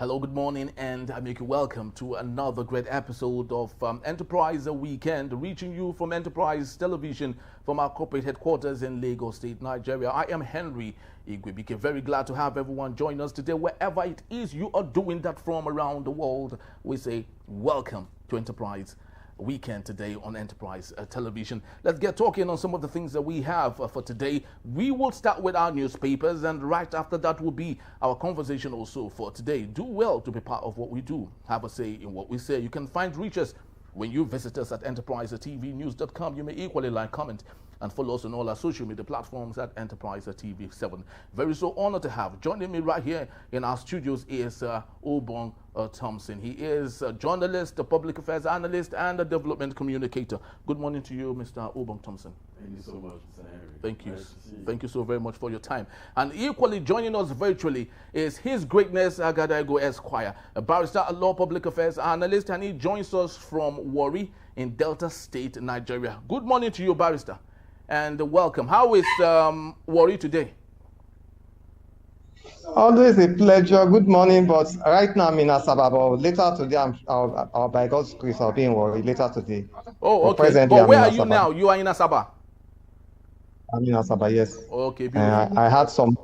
Hello, good morning, and I make you welcome to another great episode of Enterprise Weekend, reaching you from Enterprise Television from our corporate headquarters in Lagos State, Nigeria. I am Henry Igwebike. Very glad to have everyone join us today, wherever it is you are doing that from around the world. We say welcome to Enterprise Weekend today on Enterprise Television. Let's get talking on some of the things that we have for today. We will start with our newspapers, and right after that will be our conversation also for today. Do well to be part of what we do. Have a say in what we say. You can reach us when you visit us at enterprisetvnews.com. You may equally like, comment, and follow us on all our social media platforms at Enterprise TV7. Very so honored to have joining me right here in our studios is Obong Thompson. He is a journalist, a public affairs analyst, and a development communicator. Good morning to you, Mr. Obong Thompson. Thank you so much, Mr. Henry. Thank you. Nice to see you. Thank you so very much for your time. And equally joining us virtually is His Greatness Agadago Esquire, a barrister, a law public affairs analyst, and he joins us from Warri in Delta State, Nigeria. Good morning to you, barrister, and welcome. How is Warri today? Always a pleasure. Good morning, but right now I'm in Asaba, but later today, I'll by God's grace, I'll be in Warri later today. Oh, okay. But where are you now? You are in Asaba? I'm in Asaba, yes. Okay, beautiful. I had some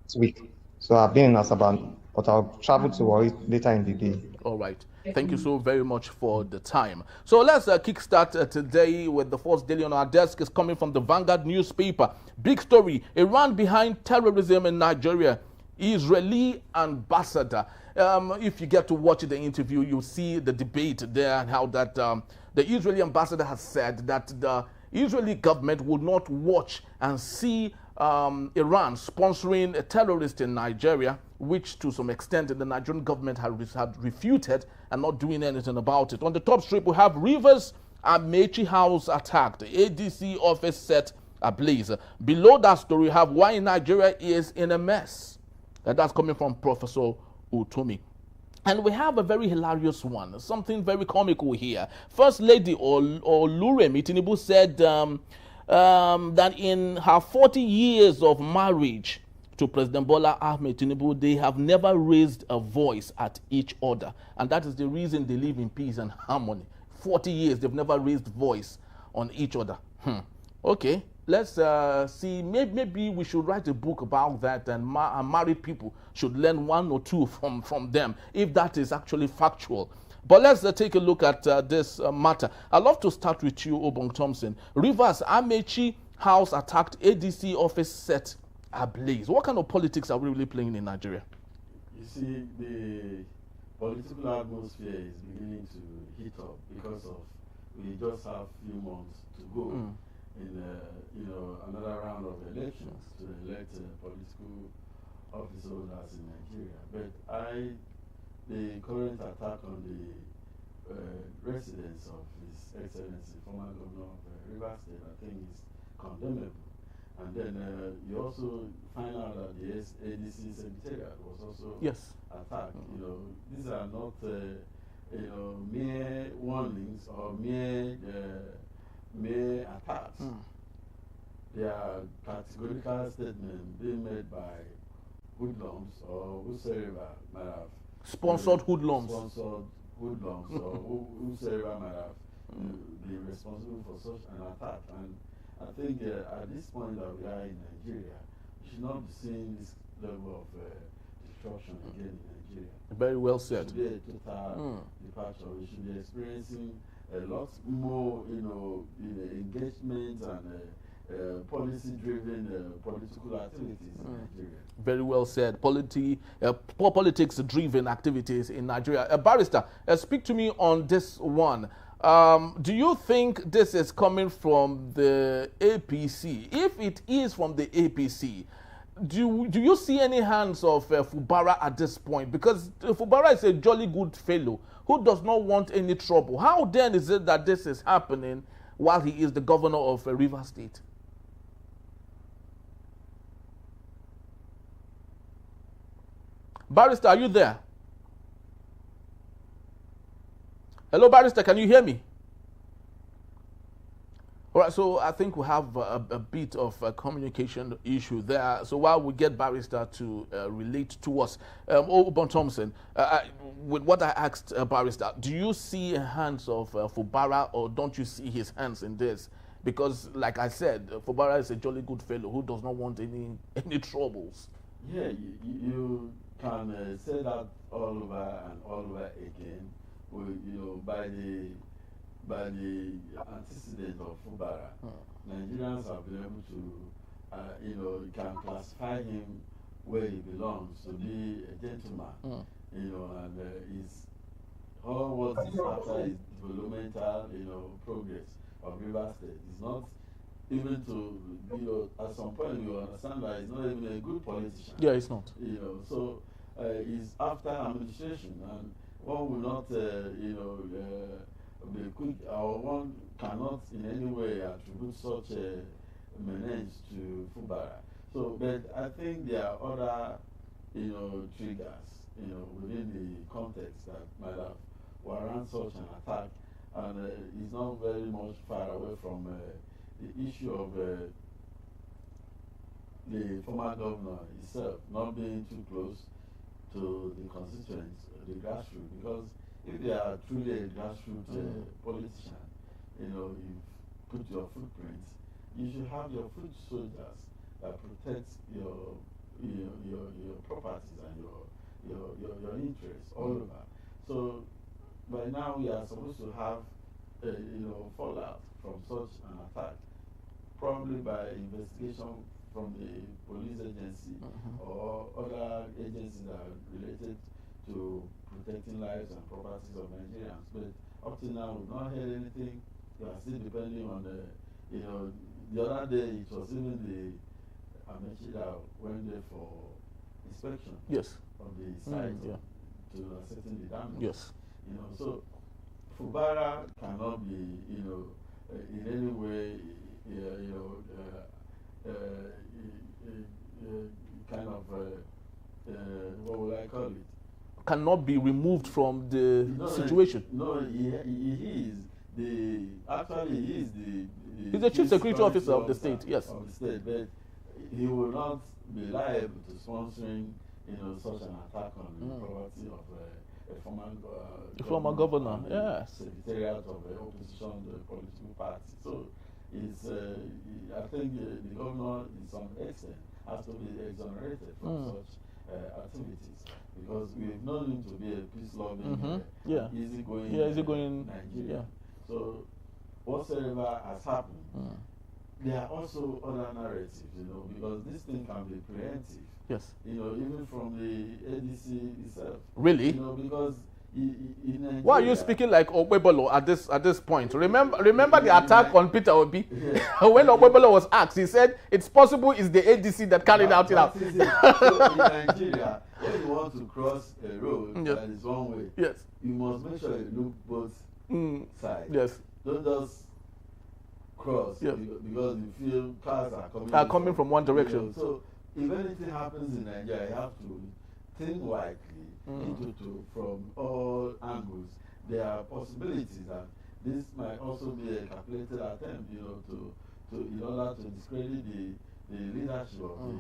this week, so I've been in Asaba, but I'll travel to Warri later in the day. All right. Thank you so very much for the time. So let's kickstart today with the first daily on our desk is coming from the Vanguard newspaper. Big story, Iran behind terrorism in Nigeria. Israeli ambassador. If you get to watch the interview, you'll see the debate there and how that the Israeli ambassador has said that the Israeli government would not watch and see Iran sponsoring a terrorist in Nigeria, which to some extent the Nigerian government had refuted and not doing anything about it. On the top strip, we have Rivers Amechi house attacked, ADC office set ablaze. Below that story, we have why Nigeria is in a mess. And that's coming from Professor Utomi. And we have a very hilarious one, something very comical here. First Lady Oluremi Tinubu said that in her 40 years of marriage to President Bola Ahmed Tinubu, they have never raised a voice at each other. And that is the reason they live in peace and harmony. 40 years, they've never raised voice on each other. Okay, let's see. Maybe we should write a book about that, and married people should learn one or two from them, if that is actually factual. But let's take a look at this matter. I'd love to start with you, Obong Thompson. Rivers Amechi house attacked, ADC office set ablaze. What kind of politics are we really playing in Nigeria? You see, the political atmosphere is beginning to heat up because of we just have a few months to go in another round of elections to elect political office holders in Nigeria. But the current attack on the residence of His Excellency, former governor of Rivers State, I think is condemnable. And then you also find out that the ADC Secretariat was also attacked. These are not mere warnings or mere attacks. They are categorical statements being made by hoodlums or whosoever might have sponsored hoodlums. Sponsored hoodlums or whosoever might have been responsible for such an attack. And I think at this point that we are in Nigeria, we should not be seeing this level of destruction again in Nigeria. Very well said. It should be a total departure. We should be experiencing a lot more, engagement and policy-driven political activities in Nigeria. Very well said. Politics-driven activities in Nigeria. A barrister, speak to me on this one. Do you think this is coming from the APC? If it is from the APC, do you see any hands of Fubara at this point? Because Fubara is a jolly good fellow who does not want any trouble. How then is it that this is happening while he is the governor of Rivers State? Barrister, are you there? Hello, Barrister, can you hear me? All right, so I think we have a bit of a communication issue there. So while we get Barrister to relate to us, Obon Thompson, with what I asked Barrister, do you see hands of Fubara, or don't you see his hands in this? Because, like I said, Fubara is a jolly good fellow who does not want any troubles. Yeah, you can say that all over and all over again. By the antecedent of Fubara, Nigerians have been able to, you can classify him where he belongs, to be a gentleman, and all what is after is developmental, progress of River State. It's not even to, at some point you understand that he's not even a good politician. Yeah, it's not. So he's after administration, and one will not, be quick, or one cannot in any way attribute such a menace to Fubara. So, but I think there are other, triggers, within the context that might have warrant such an attack, and it's not very much far away from the issue of the former governor himself not being too close to the constituents, the grassroots, because if they are truly a grassroots politician, you put your footprint, you should have your foot soldiers that protect your properties and your interests all over. So by now we are supposed to have fallout from such an attack, probably by investigation from the police agency or other agencies that are related to protecting lives and properties of Nigerians. But up to now, we've not heard anything. We are still depending on the other day it was even the Amechi that went there for inspection. Yes. Of the site to ascertain the damage. Yes. So Fubara cannot be, in any way, kind of, what would I call it? Cannot be removed from the situation. No, he is he's the chief security officer of the state. Yes. Of the state, but he will not be liable to sponsoring, such an attack on the property of a former governor. Yes. Secretariat of the opposition, the political party. So it's, I think the governor, in some extent, has to be exonerated from such activities, because we've known him to be a peace-loving, easygoing Nigerian. So whatsoever has happened, there are also other narratives, because this thing can be preemptive. Yes. Even from the ADC itself. Really? Because in Nigeria, why are you speaking like Okwebolo at this point? Remember the attack on Peter Obi? Yeah. When Okwebolo was asked, he said it's possible it's the ADC that carried out it. So in Nigeria, when you want to cross a road that is one way, yes, you must make sure you look both sides. Yes. Don't just cross because you feel cars are coming from one direction. So if anything happens in Nigeria, you have to think widely from all angles. There are possibilities that this might also be a calculated attempt, in order to discredit the leadership of the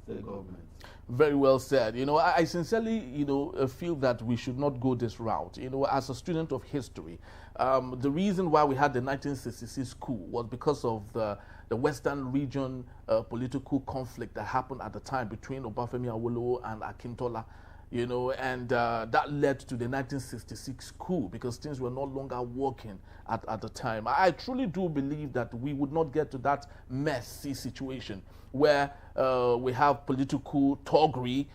state government. Very well said. I sincerely, feel that we should not go this route. As a student of history, the reason why we had the 1966 coup was because of the Western region political conflict that happened at the time between Obafemi Awolowo and Akintola. And that led to the 1966 coup, because things were no longer working at the time. I truly do believe that we would not get to that messy situation where we have political toggery,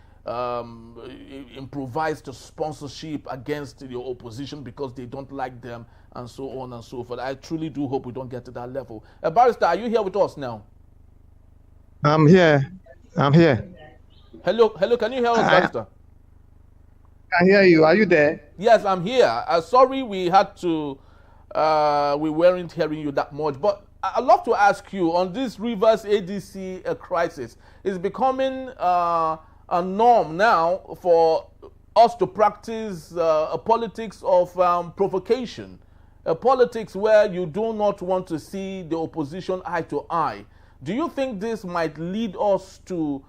improvised sponsorship against the opposition because they don't like them, and so on and so forth. I truly do hope we don't get to that level. Barrister, are you here with us now? I'm here. Hello, can you hear us, Barrister? I hear you. Are you there? Yes, I'm here. Sorry we had to, we weren't hearing you that much. But I'd love to ask you, on this Rivers ADC crisis, it's becoming a norm now for us to practice a politics of provocation. politics where you do not want to see the opposition eye to eye. Do you think this might lead us to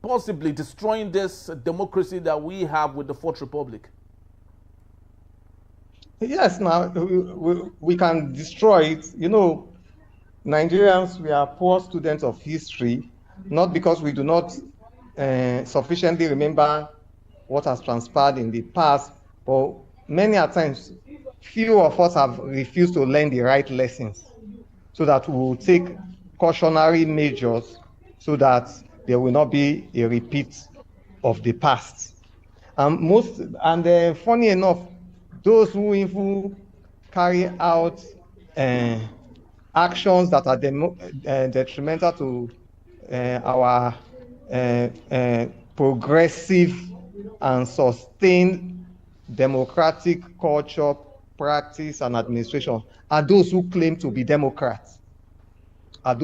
possibly destroying this democracy that we have with the Fourth Republic? Yes, now we can destroy it. You know, Nigerians, we are poor students of history, not because we do not sufficiently remember what has transpired in the past, but many a times, few of us have refused to learn the right lessons so that we will take cautionary measures so that there will not be a repeat of the past. Funny enough, those who even carry out actions that are detrimental to our progressive and sustained democratic culture, practice, and administration are those who claim to be Democrats. And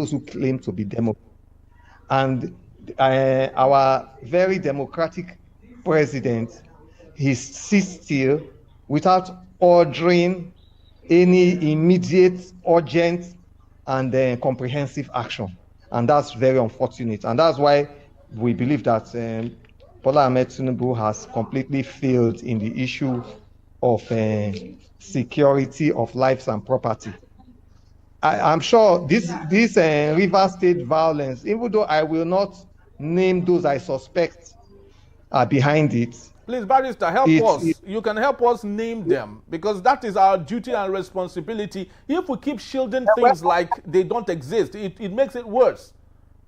our very democratic president, he sits still without ordering any immediate, urgent, and comprehensive action. And that's very unfortunate. And that's why we believe that Bola Ahmed Tinubu has completely failed in the issue of security of lives and property. I'm sure this Rivers State violence, even though I will not name those I suspect are behind it. Please, Barrister, help us. You can help us name them, because that is our duty and responsibility. If we keep shielding things like they don't exist, it makes it worse.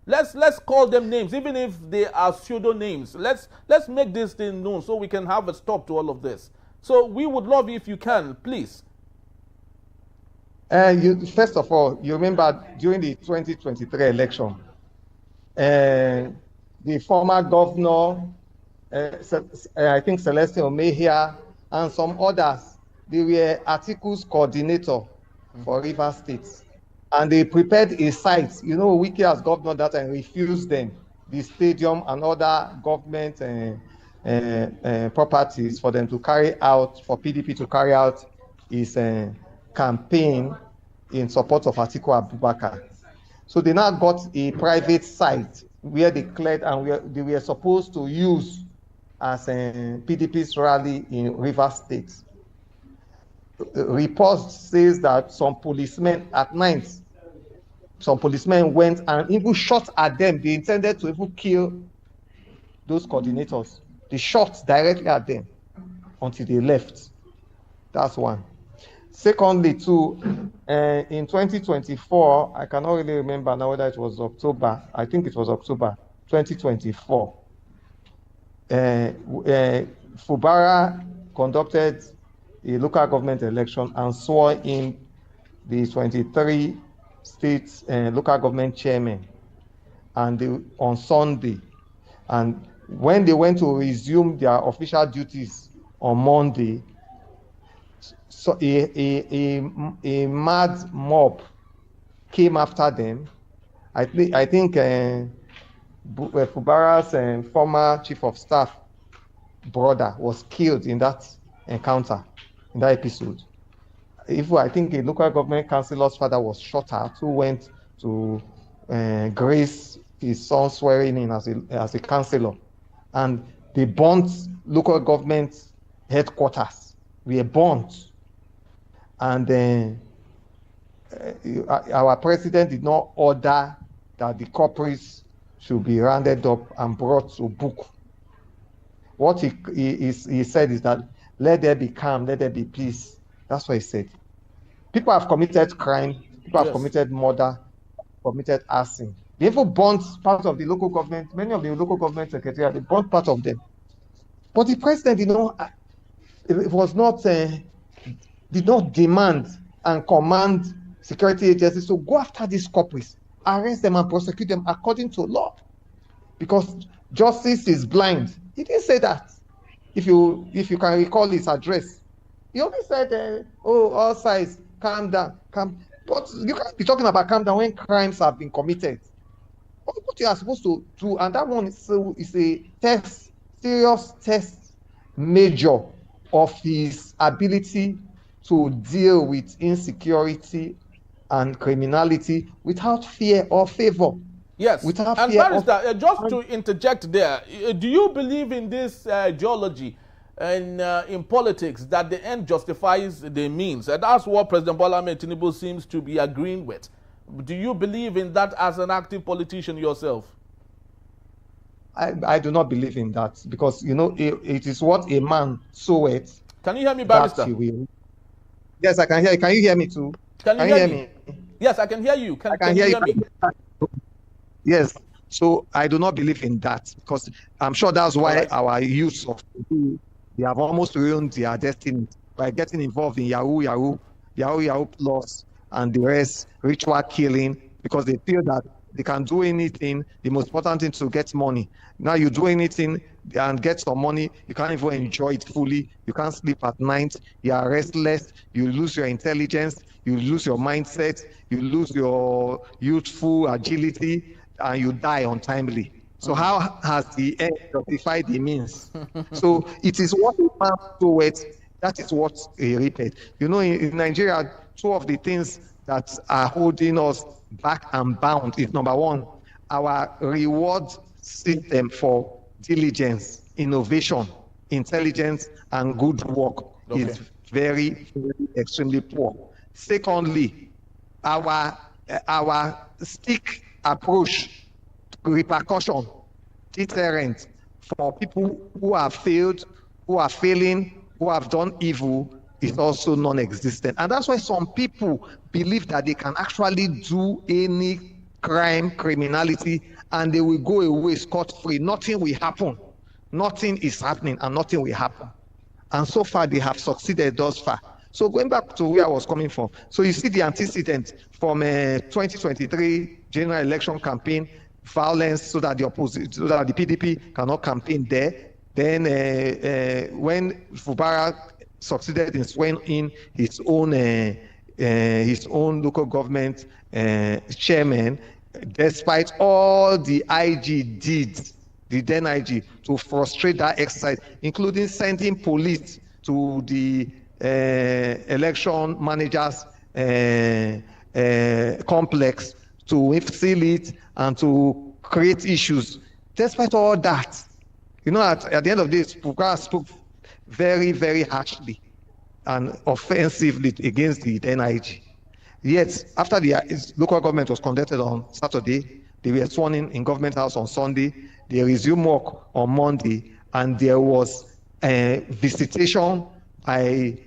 Let's call them names, even if they are pseudo names. Let's make this thing known so we can have a stop to all of this. So we would love if you can, please. First of all, you remember during the 2023 election, the former governor, I think Celestine Omehia, and some others, they were Atiku's coordinator for Rivers State. And they prepared a site. You know, Wike as governor that and refused them, the stadium and other government properties for them to carry out, for PDP to carry out his campaign in support of Atiku Abubakar. So they now got a private site where they cleared and where they were supposed to use as a PDP's rally in Rivers State. Reports says that some policemen at night, some policemen went and even shot at them. They intended to even kill those coordinators. They shot directly at them until they left. That's one. Secondly, too, in 2024, I cannot really remember now whether it was October. I think it was October 2024. Fubara conducted a local government election and swore in the 23 states local government chairman on Sunday. And when they went to resume their official duties on Monday, so a mad mob came after them. I think Fubara's former chief of staff brother was killed in that encounter, in that episode. I think a local government councillor's father was shot at, who went to grace his son swearing in as a councillor. And they burnt local government headquarters. We were burnt. And our president did not order that the culprits should be rounded up and brought to book. What he said is that let there be calm, let there be peace. That's what he said. People have committed crime, people have committed murder, committed arson. They even burnt part of the local government, many of the local government secretariat, they burnt part of them. But the president did not demand and command security agencies to go after these culprits, arrest them and prosecute them according to law. Because justice is blind. He didn't say that. If you can recall his address, he only said, all sides, calm down, calm. But you can't be talking about calm down when crimes have been committed. What you are supposed to do, and that one is a serious test measure of his ability to deal with insecurity and criminality without fear or favor. Yes, without and fear Barrister, just to interject there, do you believe in this geology and in politics that the end justifies the means? And that's what President Bola Ahmed Tinubu seems to be agreeing with. Do you believe in that as an active politician yourself? I do not believe in that, because it is what a man soweth. Can you hear me, Barrister? Yes, I can hear you. Can you hear me too? Can you hear me? Yes, I can hear you. Can you hear me? Yes. So I do not believe in that, because I'm sure that's why our youth of today, they have almost ruined their destiny by getting involved in Yahoo Plus and the rest, ritual killing, because they feel that they can do anything. The most important thing is to get money. Now you do anything and get some money, you can't even enjoy it fully. You can't sleep at night. You are restless. You lose your intelligence. You lose your mindset. You lose your youthful agility, and you die untimely. So how has the end justified the means? So it is what a man soweth, that is what he reapeth. In Nigeria, two of the things that are holding us back and bound is, number one, our reward system for diligence, innovation, intelligence, and good work is very, very extremely poor. Secondly, our stick approach, repercussion, deterrent for people who have failed, who are failing, who have done evil is also non-existent. And that's why some people believe that they can actually do any crime, criminality, and they will go away scot-free. Nothing will happen. Nothing is happening, and nothing will happen. And so far, they have succeeded thus far. So going back to where I was coming from, so you see the antecedent from 2023 general election campaign, violence, so that the PDP cannot campaign there. Then when Fubara succeeded in swearing in his own local government chairman, despite all the IG did, the then IG, to frustrate that exercise, including sending police to the election managers complex to seal it and to create issues. Despite all that, at the end of this, Fubara spoke very, very harshly and offensively against the NIG. Yet, after the local government was conducted on Saturday, they were sworn in Government House on Sunday, they resumed work on Monday, and there was a visitation by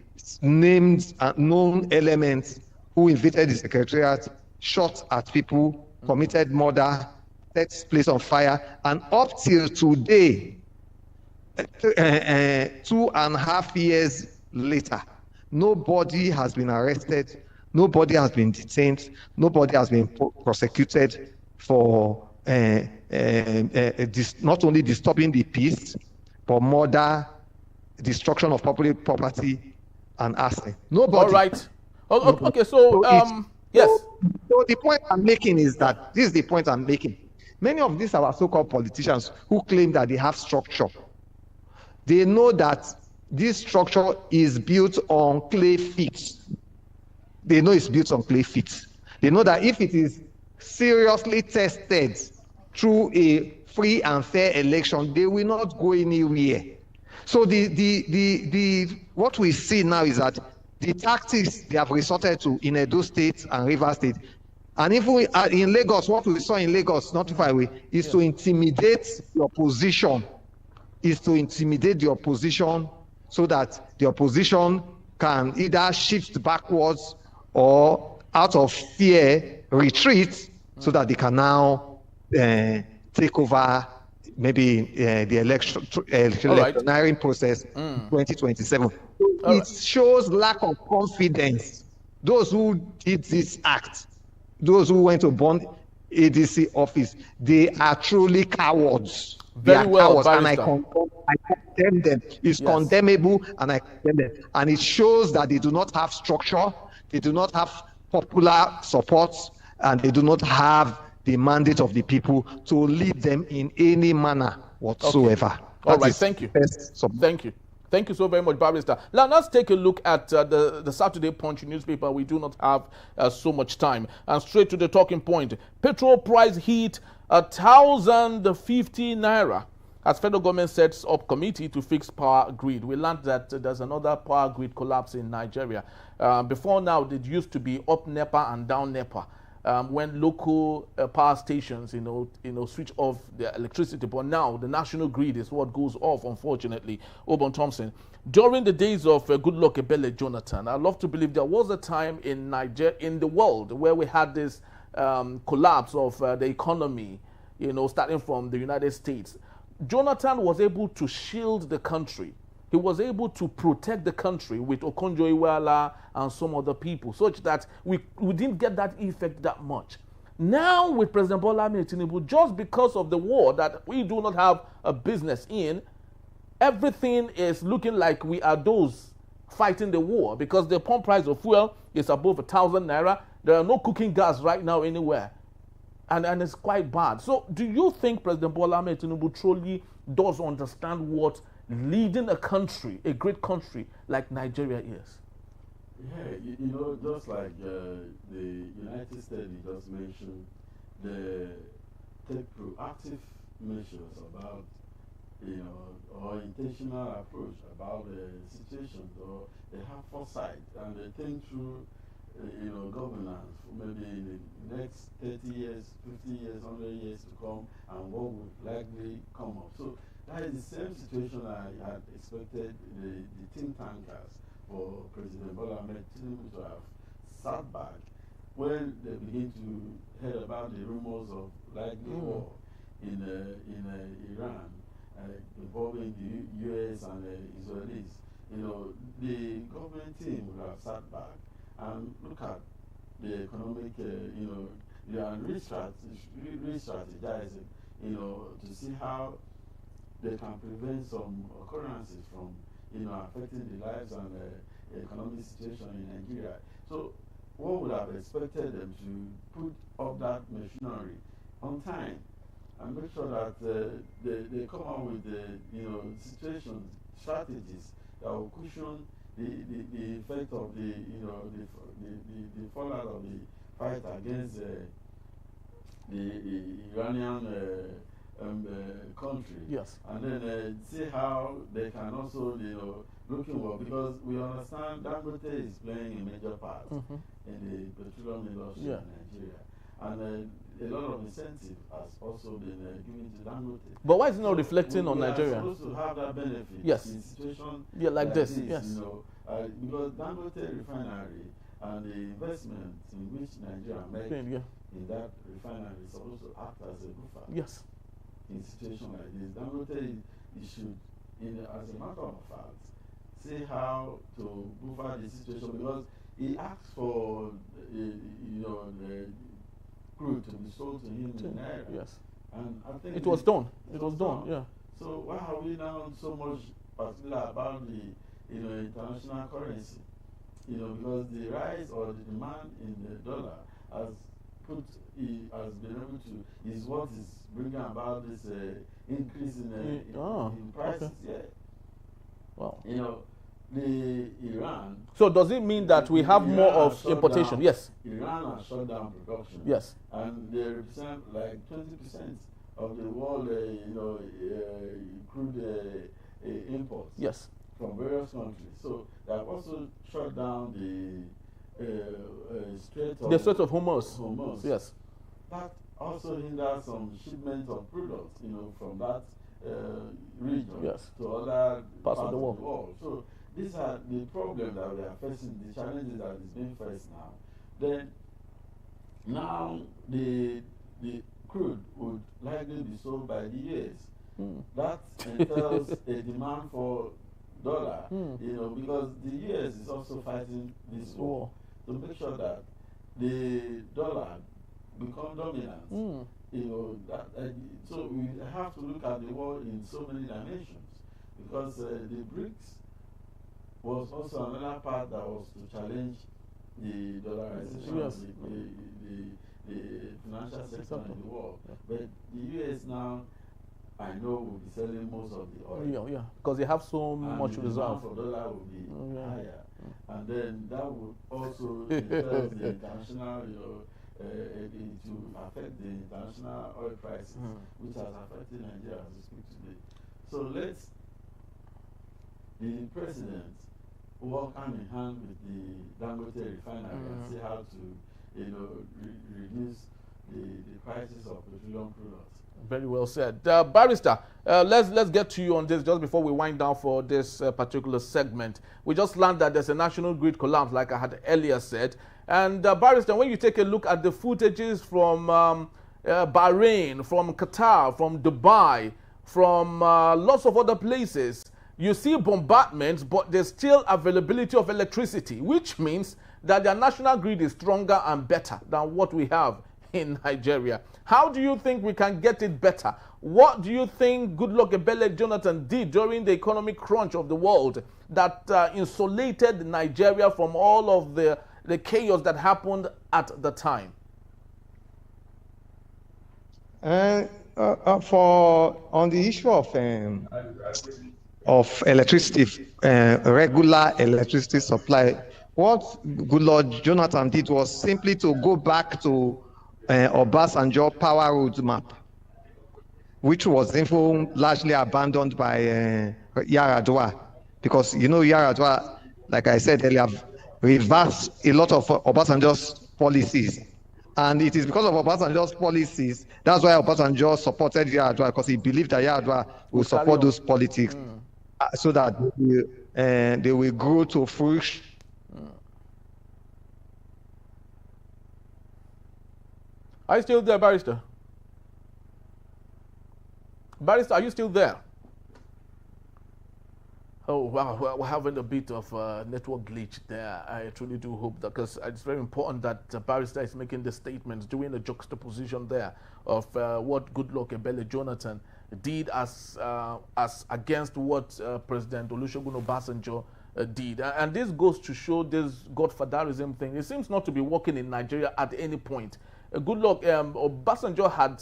named and known elements who invaded the secretariat, shot at people, committed murder, set place on fire, and up till today, 2.5 years later, nobody has been arrested, nobody has been detained, nobody has been prosecuted for not only disturbing the peace, but murder, destruction of public property, and arson. Nobody. All right. Okay, so yes. So the point I'm making is that, this is the point I'm making. Many of these our so-called politicians who claim that they have structure, they know that this structure is built on clay feet. They know it's built on clay feet. They know that if it is seriously tested through a free and fair election, they will not go anywhere. So what we see now is that the tactics they have resorted to in Edo State and Rivers State, and even in Lagos, what we saw in Lagos not too far away, is to intimidate the opposition. So that the opposition can either shift backwards or, out of fear, retreat, so that they can now take over maybe the electioneering process 2027. It shows lack of confidence. Those who did this act, those who went to burn ADC office, they are truly cowards. Very well, cowards, and I condemn them. It's condemnable, and I condemn them. And it shows that they do not have structure, they do not have popular support, and they do not have the mandate of the people to lead them in any manner whatsoever. Okay. All right, thank you. Thank you. Thank you so very much, Barrister. Now, let's take a look at the Saturday Punch newspaper. We do not have so much time. And straight to the talking point. Petrol price hit 1,050 naira as federal government sets up committee to fix power grid. We learned that there's another power grid collapse in Nigeria. Before now, it used to be up NEPA and down NEPA. When local power stations, switch off their electricity, but now the national grid is what goes off, unfortunately. Obon Thompson, during the days of Goodluck Ebele Jonathan, I love to believe there was a time in Nigeria, in the world, where we had this collapse of the economy, starting from the United States. Jonathan was able to shield the country. He was able to protect the country with Okonjo-Iweala and some other people, such that we didn't get that effect that much. Now with President Bola Ahmed Tinubu, just because of the war that we do not have a business in, everything is looking like we are those fighting the war, because the pump price of fuel is above 1,000 naira. There are no cooking gas right now anywhere. And it's quite bad. So do you think President Bola Ahmed Tinubu truly does understand what leading a country, a great country like Nigeria is? Yeah, just like the United States you just mentioned, they take proactive measures about, or intentional approach about the situations, or they have foresight and they think through, governance for maybe in the next 30 years, 50 years, 100 years to come, and what would likely come up. So that is the same situation I had expected the think tankers for President Bola Ahmed Tinubu to have sat back when they begin to hear about the rumors of likely war in Iran involving the U.S. and the Israelis. The government team would have sat back and look at the economic, and re-strategizing, to see how they can prevent some occurrences from, affecting the lives and the economic situation in Nigeria. So one would have expected them to put up that machinery on time and make sure that they come out with the situations, strategies that will cushion the effect of the fallout of the fight against the Iranian country. Yes. And then see how they can also, look inward, because we understand Dangote is playing a major part in the petroleum industry in Nigeria. And a lot of incentive has also been given to Dangote. But why is it not reflecting on Nigeria? We are supposed to have that benefit in situations like this. Yes. Because Dangote refinery and the investment in which Nigeria makes in that refinery is supposed to act as a buffer. Yes. In situations like this, Dangote should, as a matter of fact, see how to buffer the situation, because he asked for the crude to be sold to him in Naira. Yes. And I think it was done. It was done. Yeah. So why are we now so much particular about the international currency? Because the rise or the demand in the dollar has been able to, is what is bringing about this increase in prices. Okay. Yeah. Wow. The Iran. So does it mean that we have more of importation? Yes. Iran has shut down production. Yes. And they represent like 20% of the world, crude imports. Yes. From various countries. So they have also shut down the Strait of Hormuz. Yes. That also hinders some shipment of products, from that region to other parts of the world. So these are the problems that we are facing, the challenges that is being faced now. Then now the crude would likely be sold by the US. That entails a demand for dollar, because the US is also fighting this war to make sure that the dollar become dominant. So we have to look at the world in so many dimensions, because the BRICS was also another part that was to challenge the dollarization of the financial sector in the world. But the US now I know will be selling most of the oil. Yeah, because they have so and much the reserve. demand for dollar will be higher. And then that would also influence the international, it will affect the international oil prices, which has affected Nigeria as we speak today. So let's the president work hand in hand with the Dangote refinery and see how to, reduce the prices of petroleum products. Very well said. Barrister, let's get to you on this just before we wind down for this particular segment. We just learned that there's a national grid collapse, like I had earlier said. And Barrister, when you take a look at the footages from Bahrain, from Qatar, from Dubai, from lots of other places, you see bombardments, but there's still availability of electricity, which means that their national grid is stronger and better than what we have in Nigeria. How do you think we can get it better? What do you think Goodluck Ebele Jonathan did during the economic crunch of the world that insulated Nigeria from all of the chaos that happened at the time? On the issue of electricity, regular electricity supply, what Goodluck Jonathan did was simply to go back to Obasanjo power roadmap, which was therefore largely abandoned by Yar'Adua, because Yar'Adua, like I said earlier, reversed a lot of Obasanjo's policies, and it is because of Obasanjo's policies that's why Obasanjo supported Yar'Adua, because he believed that Yar'Adua will support those politics so that they will grow to fruition. Are you still there, Barrister? Barrister, are you still there? Oh, wow, we're having a bit of a network glitch there. I truly do hope that, because it's very important that Barrister is making the statements, doing a juxtaposition there of what Goodluck Ebele Jonathan did as against what President Olusegun Obasanjo did. And this goes to show this godfatherism thing. It seems not to be working in Nigeria at any point. Goodluck, Obasanjo had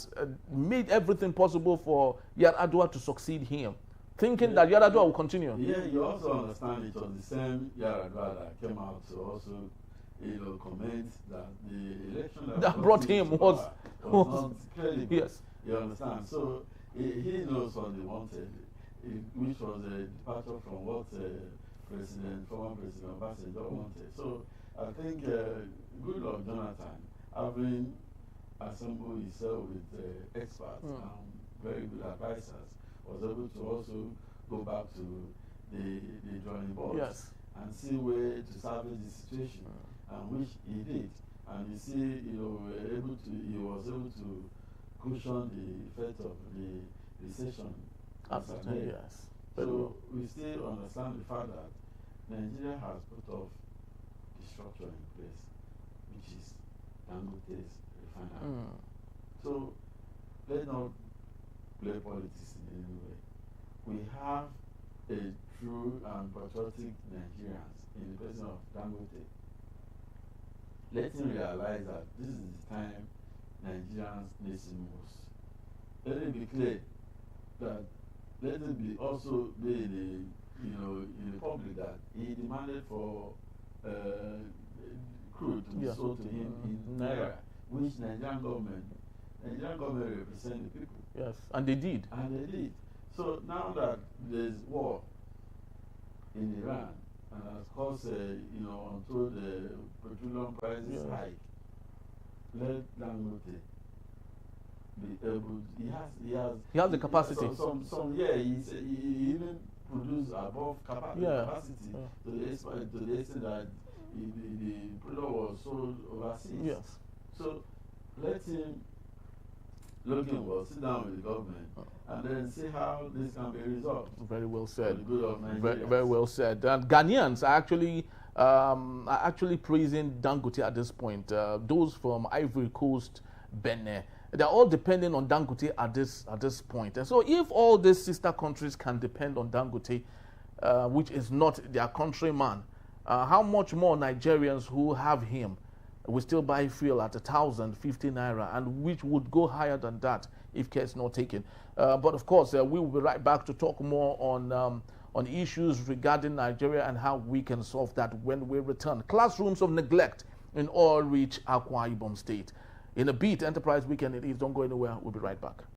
made everything possible for Yar'Adua to succeed him, thinking that Yar'Adua will continue. Yeah, you also understand it was the same Yar'Adua that came out to also, comment that the election that brought him was not credible. Yes. You understand? So he knows what they wanted, which was a departure from what former President Obasanjo wanted. So I think Goodluck Jonathan, having assembled himself with experts and very good advisors, was able to also go back to the drawing board and see where to salvage the situation, and which he did. And you see, he was able to cushion the effect of the recession. Absolutely, yes. So we still understand the fact that Nigeria has put off the structure in place, which is Dangote's refinery. So let's not play politics in any way. We have a true and patriotic Nigerians in the person of Dangote. Let him realize that this is the time Nigerians need him most. Let it be clear that let it be also be in the public that he demanded for crude to be sold to him in Naira, which Nigerian government represent the people. Yes, and they did. And they did. So now that there's war in Iran and has caused, until the petroleum prices hike, let Dangote be able. He has the capacity. He even produce above capacity to the extent that the product was sold overseas. Yes. So let him sit down with the government and then see how this can be resolved. Very well said. For the good of Nigeria. Very well said. And Ghanaians are actually praising Dangote at this point. Those from Ivory Coast, Benin, they're all depending on Dangote at this point. And so if all these sister countries can depend on Dangote, which is not their countryman, how much more Nigerians who have him We still buy fuel at 1,050 naira, and which would go higher than that if care is not taken. But of course, we will be right back to talk more on issues regarding Nigeria and how we can solve that when we return. Classrooms of neglect in all reach Akwa Ibom State. In a beat, Enterprise Weekend it is. Don't go anywhere. We'll be right back.